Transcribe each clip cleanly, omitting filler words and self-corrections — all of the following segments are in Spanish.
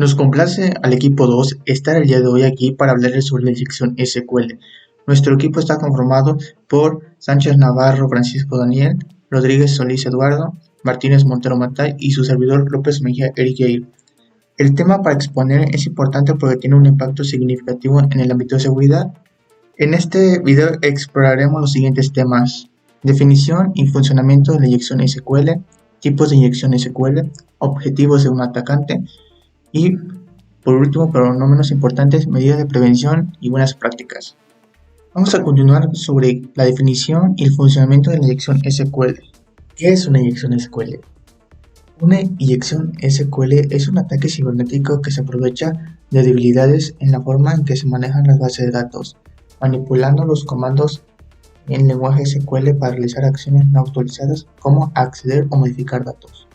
Nos complace al equipo 2 estar el día de hoy aquí para hablarles sobre la inyección SQL. Nuestro equipo está conformado por Sánchez Navarro Francisco Daniel, Rodríguez Solís Eduardo, Martínez Montero Matay y su servidor López Mejía Eric Jair. El tema para exponer es importante porque tiene un impacto significativo en el ámbito de seguridad. En este video exploraremos los siguientes temas: definición y funcionamiento de la inyección SQL, tipos de inyección SQL, objetivos de un atacante y, por último, pero no menos importantes, medidas de prevención y buenas prácticas. Vamos a continuar sobre la definición y el funcionamiento de la inyección SQL. ¿Qué es una inyección SQL? Una inyección SQL es un ataque cibernético que se aprovecha de debilidades en la forma en que se manejan las bases de datos, manipulando los comandos en lenguaje SQL para realizar acciones no autorizadas como acceder o modificar datos.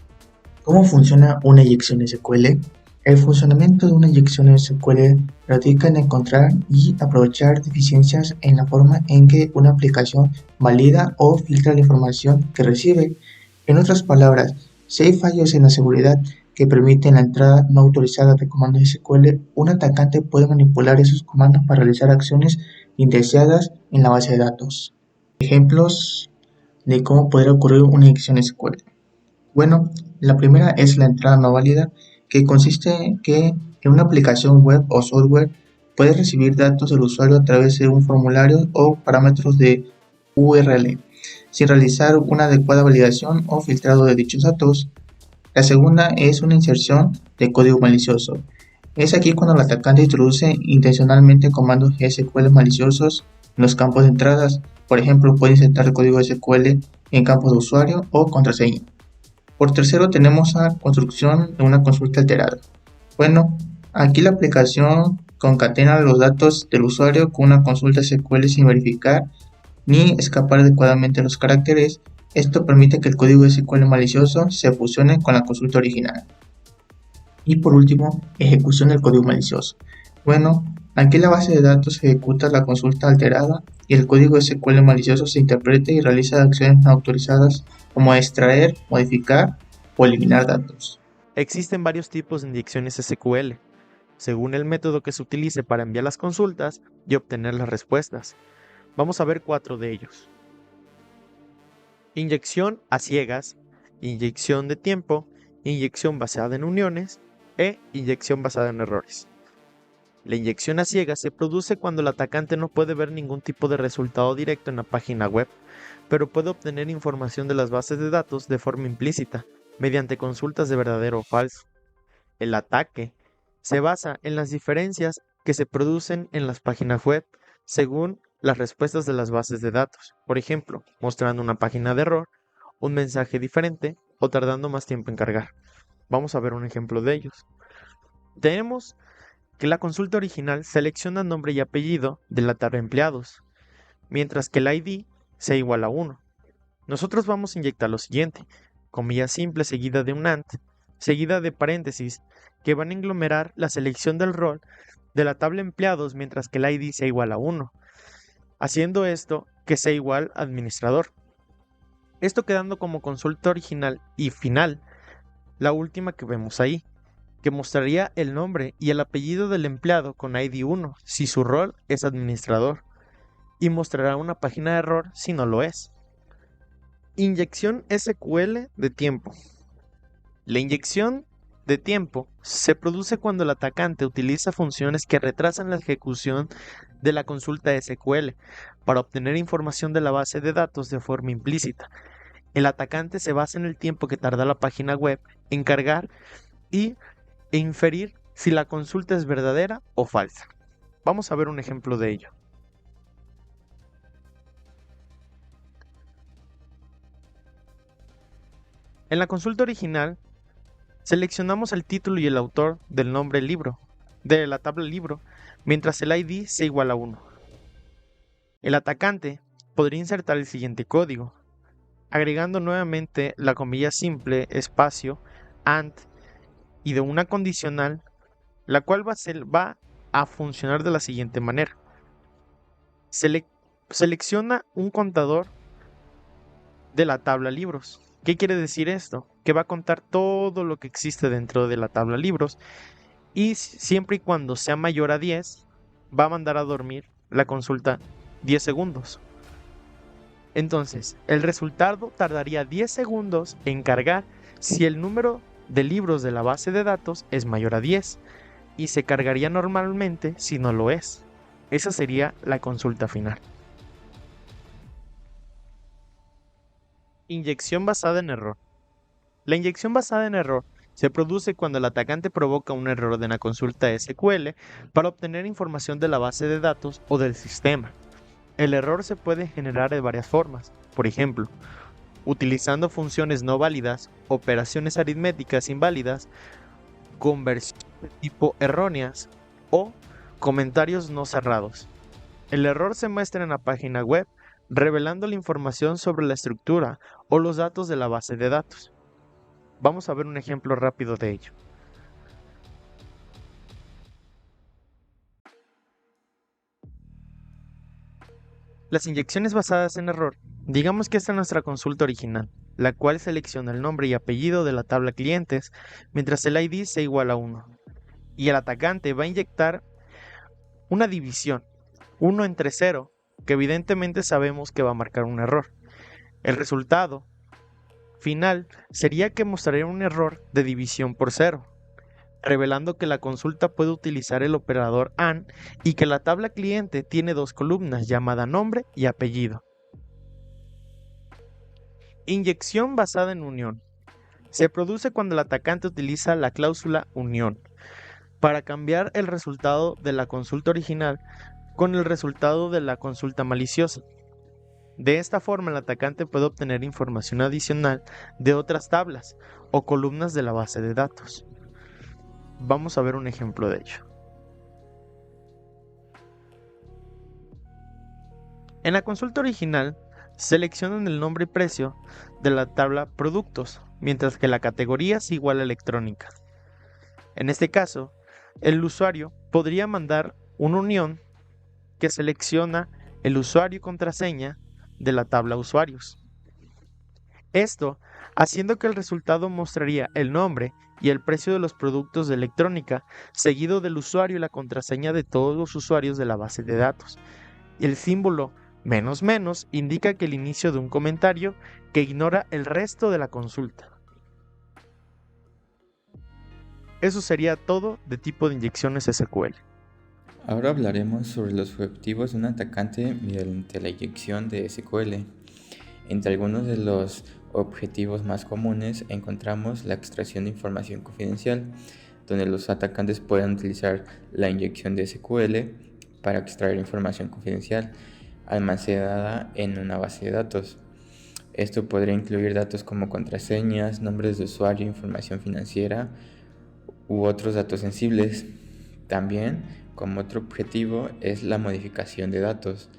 ¿Cómo funciona una inyección SQL? El funcionamiento de una inyección SQL radica en encontrar y aprovechar deficiencias en la forma en que una aplicación valida o filtra la información que recibe. En otras palabras, si hay fallos en la seguridad que permiten la entrada no autorizada de comandos SQL, un atacante puede manipular esos comandos para realizar acciones indeseadas en la base de datos. Ejemplos de cómo podría ocurrir una inyección SQL. Bueno, la primera es la entrada no válida, que consiste en una aplicación web o software puede recibir datos del usuario a través de un formulario o parámetros de URL, sin realizar una adecuada validación o filtrado de dichos datos. La segunda es una inserción de código malicioso. Es aquí cuando el atacante introduce intencionalmente comandos SQL maliciosos en los campos de entradas. Por ejemplo, puede insertar el código SQL en campos de usuario o contraseña. Por tercero tenemos la construcción de una consulta alterada. Bueno, aquí la aplicación concatena los datos del usuario con una consulta SQL sin verificar ni escapar adecuadamente los caracteres. Esto permite que el código SQL malicioso se fusione con la consulta original. Y por último, ejecución del código malicioso. Bueno, aquí la base de datos ejecuta la consulta alterada y el código SQL malicioso se interpreta y realiza acciones no autorizadas como extraer, modificar o eliminar datos. Existen varios tipos de inyecciones SQL, según el método que se utilice para enviar las consultas y obtener las respuestas. Vamos a ver 4 de ellos. Inyección a ciegas, inyección de tiempo, inyección basada en uniones e inyección basada en errores. La inyección a ciegas se produce cuando el atacante no puede ver ningún tipo de resultado directo en la página web, pero puede obtener información de las bases de datos de forma implícita, mediante consultas de verdadero o falso. El ataque se basa en las diferencias que se producen en las páginas web según las respuestas de las bases de datos. Por ejemplo, mostrando una página de error, un mensaje diferente o tardando más tiempo en cargar. Vamos a ver un ejemplo de ellos. Tenemos que la consulta original selecciona nombre y apellido de la tabla empleados, mientras que el ID sea igual a 1. Nosotros vamos a inyectar lo siguiente: comilla simple seguida de un AND, seguida de paréntesis, que van a englomerar la selección del rol de la tabla empleados mientras que el ID sea igual a 1, haciendo esto que sea igual a administrador. Esto quedando como consulta original y final, la última que vemos ahí, que mostraría el nombre y el apellido del empleado con ID 1 si su rol es administrador, y mostrará una página de error si no lo es. Inyección SQL de tiempo. La inyección de tiempo se produce cuando el atacante utiliza funciones que retrasan la ejecución de la consulta SQL para obtener información de la base de datos de forma implícita. El atacante se basa en el tiempo que tarda la página web en cargar e inferir si la consulta es verdadera o falsa. Vamos a ver un ejemplo de ello. En la consulta original, seleccionamos el título y el autor del nombre libro, de la tabla libro, mientras el ID sea igual a 1. El atacante podría insertar el siguiente código, agregando nuevamente la comilla simple, espacio, AND y de una condicional, la cual va a funcionar de la siguiente manera. Selecciona un contador de la tabla libros. ¿Qué quiere decir esto? Que va a contar todo lo que existe dentro de la tabla libros y siempre y cuando sea mayor a 10, va a mandar a dormir la consulta 10 segundos. Entonces, el resultado tardaría 10 segundos en cargar si el número de libros de la base de datos es mayor a 10 y se cargaría normalmente si no lo es. Esa sería la consulta final. Inyección basada en error. La inyección basada en error se produce cuando el atacante provoca un error de una consulta SQL para obtener información de la base de datos o del sistema. El error se puede generar de varias formas. Por ejemplo, utilizando funciones no válidas, operaciones aritméticas inválidas, conversiones de tipo erróneas o comentarios no cerrados. El error se muestra en la página web revelando la información sobre la estructura o los datos de la base de datos. Vamos a ver un ejemplo rápido de ello. Las inyecciones basadas en error. Digamos que esta es nuestra consulta original, la cual selecciona el nombre y apellido de la tabla clientes mientras el ID sea igual a 1. Y el atacante va a inyectar una división, 1 entre 0, que evidentemente sabemos que va a marcar un error. El resultado final sería que mostraría un error de división por 0, revelando que la consulta puede utilizar el operador AND y que la tabla cliente tiene dos columnas llamada nombre y apellido. Inyección basada en unión. Se produce cuando el atacante utiliza la cláusula unión para cambiar el resultado de la consulta original con el resultado de la consulta maliciosa. De esta forma, el atacante puede obtener información adicional de otras tablas o columnas de la base de datos. Vamos a ver un ejemplo de ello. En la consulta original, seleccionan el nombre y precio de la tabla productos, mientras que la categoría es igual a electrónica. En este caso, el usuario podría mandar una unión que selecciona el usuario y contraseña de la tabla usuarios. Esto haciendo que el resultado mostraría el nombre y el precio de los productos de electrónica, seguido del usuario y la contraseña de todos los usuarios de la base de datos. Y el símbolo menos menos indica que el inicio de un comentario que ignora el resto de la consulta. Eso sería todo de tipo de inyecciones SQL. Ahora hablaremos sobre los objetivos de un atacante mediante la inyección de SQL. Entre algunos de los objetivos más comunes encontramos la extracción de información confidencial, donde los atacantes pueden utilizar la inyección de SQL para extraer información confidencial almacenada en una base de datos. Esto podría incluir datos como contraseñas, nombres de usuario, información financiera u otros datos sensibles. También, como otro objetivo, es la modificación de datos.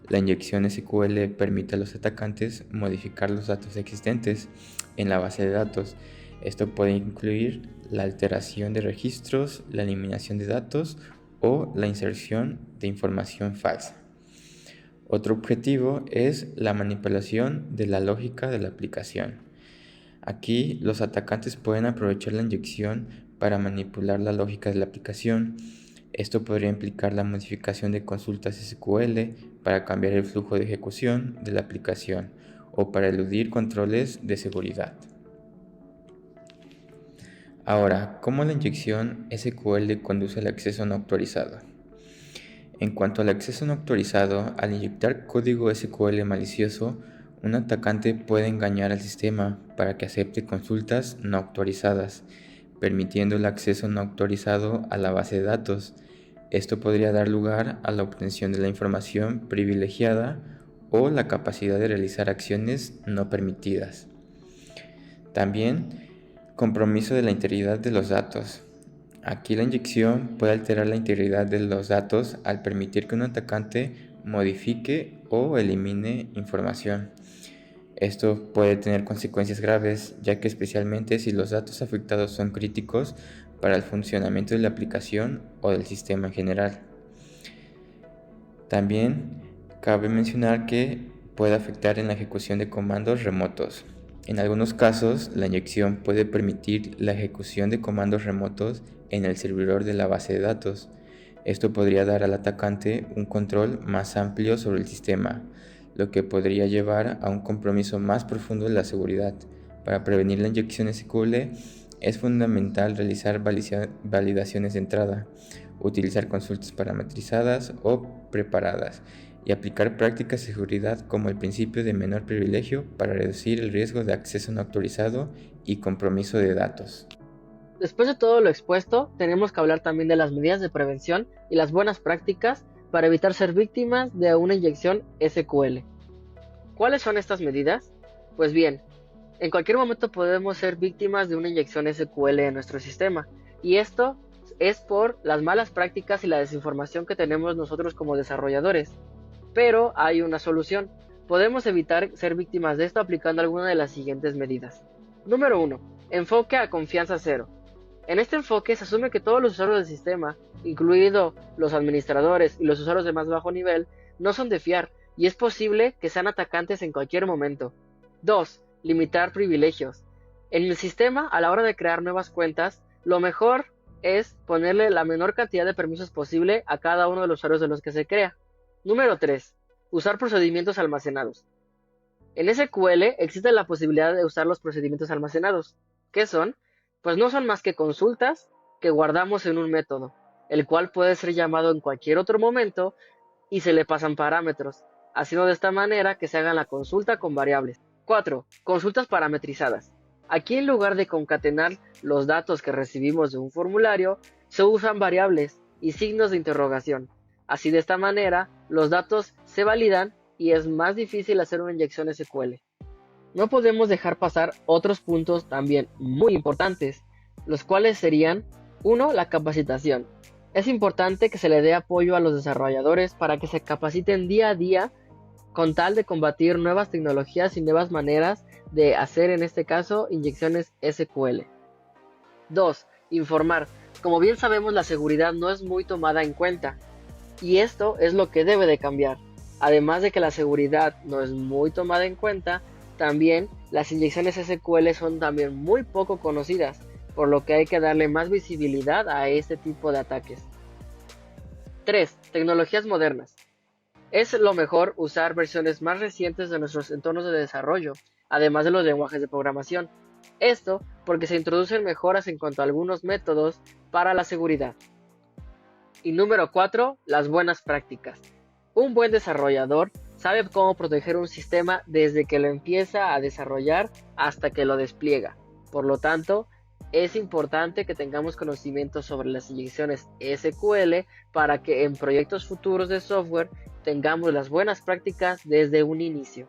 La inyección SQL permite a los atacantes modificar los datos existentes en la base de datos. Esto puede incluir la alteración de registros, la eliminación de datos o la inserción de información falsa. Otro objetivo es la manipulación de la lógica de la aplicación. Aquí los atacantes pueden aprovechar la inyección para manipular la lógica de la aplicación. Esto podría implicar la modificación de consultas SQL para cambiar el flujo de ejecución de la aplicación o para eludir controles de seguridad. Ahora, ¿cómo la inyección SQL conduce al acceso no autorizado? En cuanto al acceso no autorizado, al inyectar código SQL malicioso, un atacante puede engañar al sistema para que acepte consultas no autorizadas, permitiendo el acceso no autorizado a la base de datos. Esto podría dar lugar a la obtención de la información privilegiada o la capacidad de realizar acciones no permitidas. También, compromiso de la integridad de los datos. Aquí la inyección puede alterar la integridad de los datos al permitir que un atacante modifique o elimine información. Esto puede tener consecuencias graves, ya que especialmente si los datos afectados son críticos para el funcionamiento de la aplicación o del sistema en general. También cabe mencionar que puede afectar en la ejecución de comandos remotos. En algunos casos, la inyección puede permitir la ejecución de comandos remotos en el servidor de la base de datos. Esto podría dar al atacante un control más amplio sobre el sistema, lo que podría llevar a un compromiso más profundo de la seguridad. Para prevenir la inyección SQL, es fundamental realizar validaciones de entrada, utilizar consultas parametrizadas o preparadas y aplicar prácticas de seguridad como el principio de menor privilegio para reducir el riesgo de acceso no autorizado y compromiso de datos. Después de todo lo expuesto, tenemos que hablar también de las medidas de prevención y las buenas prácticas para evitar ser víctimas de una inyección SQL. ¿Cuáles son estas medidas? Pues bien, en cualquier momento podemos ser víctimas de una inyección SQL en nuestro sistema, y esto es por las malas prácticas y la desinformación que tenemos nosotros como desarrolladores. Pero hay una solución. Podemos evitar ser víctimas de esto aplicando alguna de las siguientes medidas. Número 1. Enfoque a confianza cero. En este enfoque se asume que todos los usuarios del sistema, incluidos los administradores y los usuarios de más bajo nivel, no son de fiar y es posible que sean atacantes en cualquier momento. 2. Limitar privilegios. En el sistema, a la hora de crear nuevas cuentas, lo mejor es ponerle la menor cantidad de permisos posible a cada uno de los usuarios de los que se crea. Número 3. Usar procedimientos almacenados. En SQL existe la posibilidad de usar los procedimientos almacenados. ¿Qué son? Pues no son más que consultas que guardamos en un método, el cual puede ser llamado en cualquier otro momento y se le pasan parámetros, haciendo de esta manera que se haga la consulta con variables. 4. Consultas parametrizadas. Aquí, en lugar de concatenar los datos que recibimos de un formulario, se usan variables y signos de interrogación. Así, de esta manera, los datos se validan y es más difícil hacer una inyección SQL. No podemos dejar pasar otros puntos también muy importantes, los cuales serían: 1. La capacitación. Es importante que se le dé apoyo a los desarrolladores para que se capaciten día a día con tal de combatir nuevas tecnologías y nuevas maneras de hacer, en este caso, inyecciones SQL. 2. Informar. Como bien sabemos, la seguridad no es muy tomada en cuenta, y esto es lo que debe de cambiar. Además de que la seguridad no es muy tomada en cuenta, también las inyecciones SQL son también muy poco conocidas, por lo que hay que darle más visibilidad a este tipo de ataques. 3. Tecnologías modernas. Es lo mejor usar versiones más recientes de nuestros entornos de desarrollo, además de los lenguajes de programación. Esto porque se introducen mejoras en cuanto a algunos métodos para la seguridad. Y número 4. Las buenas prácticas. Un buen desarrollador sabe cómo proteger un sistema desde que lo empieza a desarrollar hasta que lo despliega. Por lo tanto, es importante que tengamos conocimiento sobre las inyecciones SQL para que en proyectos futuros de software tengamos las buenas prácticas desde un inicio.